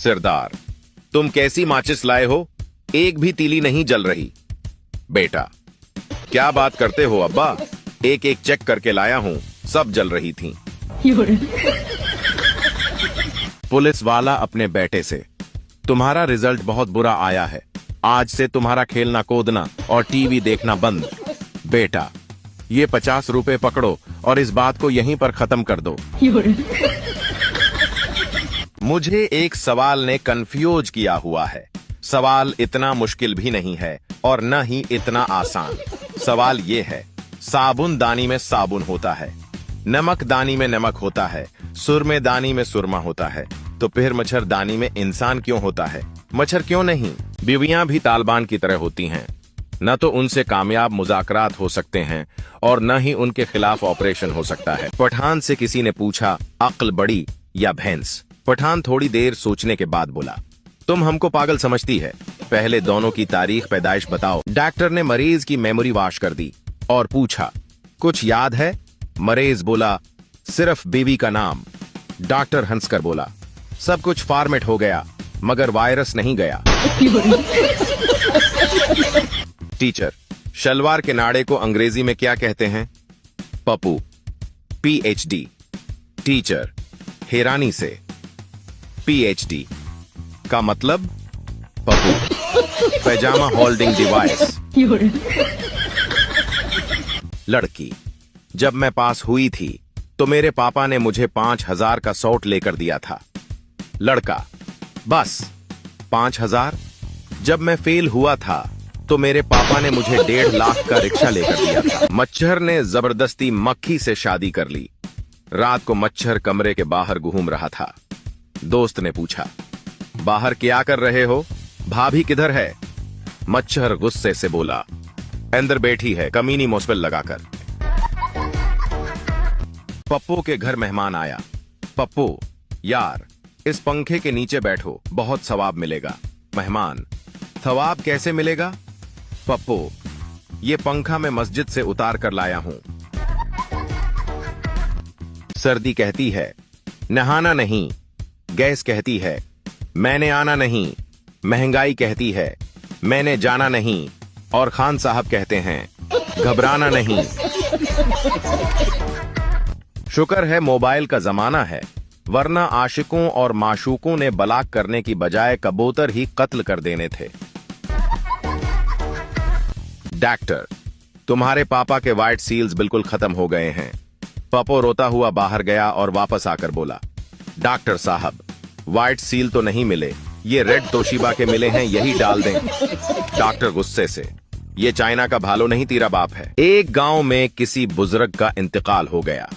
सरदार, तुम कैसी माचिस लाए हो? एक भी तीली नहीं जल रही। बेटा, क्या बात करते हो अब्बा? एक एक चेक करके लाया हूँ, सब जल रही थी। पुलिस वाला अपने बेटे से, तुम्हारा रिजल्ट बहुत बुरा आया है, आज से तुम्हारा खेलना कूदना और टीवी देखना बंद। बेटा, ये 50 रुपए पकड़ो और इस बात को यहीं पर खत्म कर दो। मुझे एक सवाल ने कंफ्यूज किया हुआ है। सवाल इतना मुश्किल भी नहीं है और न ही इतना आसान। सवाल ये है, साबुन दानी में साबुन होता है, नमक दानी में नमक होता है, सुरमे दानी में सुरमा होता है, तो फिर मच्छरदानी में इंसान क्यों होता है? मच्छर क्यों नहीं? बीवियां भी तालिबान की तरह होती हैं, न तो उनसे कामयाब मुज़ाकरात हो सकते हैं और न ही उनके खिलाफ ऑपरेशन हो सकता है। पठान से किसी ने पूछा, अक्ल बड़ी या भैंस? पठान थोड़ी देर सोचने के बाद बोला, तुम हमको पागल समझती है, पहले दोनों की तारीख पैदाइश बताओ। डॉक्टर ने मरीज की मेमोरी वॉश कर दी और पूछा, कुछ याद है? मरीज बोला, सिर्फ बीवी का नाम। डॉक्टर हंसकर बोला, सब कुछ फॉर्मेट हो गया मगर वायरस नहीं गया। टीचर, शलवार के नाड़े को अंग्रेजी में क्या कहते हैं? पप्पू। पीएचडी। टीचर, हैरानी से, पीएचडी का मतलब? पप्पू, पैजामा होल्डिंग डिवाइस। लड़की, जब मैं पास हुई थी तो मेरे पापा ने मुझे 5000 का सूट लेकर दिया था। लड़का, बस 5000? जब मैं फेल हुआ था तो मेरे पापा ने मुझे 1.5 लाख का रिक्शा लेकर दिया था। मच्छर ने जबरदस्ती मक्खी से शादी कर ली। रात को मच्छर कमरे के बाहर घूम रहा था। दोस्त ने पूछा, बाहर क्या कर रहे हो? भाभी किधर है? मच्छर गुस्से से बोला, अंदर बैठी है कमीनी मुस्बिल लगाकर। पप्पू के घर मेहमान आया। पप्पू, यार इस पंखे के नीचे बैठो, बहुत सवाब मिलेगा। मेहमान, सवाब कैसे मिलेगा? पप्पू, ये पंखा मैं मस्जिद से उतार कर लाया हूं। सर्दी कहती है, नहाना नहीं। गैस कहती है, मैंने आना नहीं। महंगाई कहती है, मैंने जाना नहीं। और खान साहब कहते हैं, घबराना नहीं। शुक्र है मोबाइल का जमाना है, वरना आशिकों और माशूकों ने बलाक करने की बजाय कबूतर ही कत्ल कर देने थे। डॉक्टर, तुम्हारे पापा के व्हाइट सील्स बिल्कुल खत्म हो गए हैं। पप्पू रोता हुआ बाहर गया और वापस आकर बोला, डॉक्टर साहब, व्हाइट सील तो नहीं मिले, ये रेड तोशिबा के मिले हैं, यही डाल दें। डॉक्टर गुस्से से, ये चाइना का भालो नहीं तेरा बाप है। एक गांव में किसी बुजुर्ग का इंतकाल हो गया,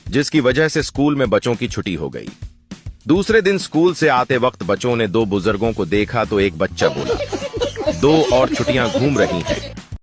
जिसकी वजह से स्कूल में बच्चों की छुट्टी हो गई। दूसरे दिन स्कूल से आते वक्त बच्चों ने 2 बुजुर्गों को देखा तो एक बच्चा बोला, 2 और छुट्टियां घूम रही हैं।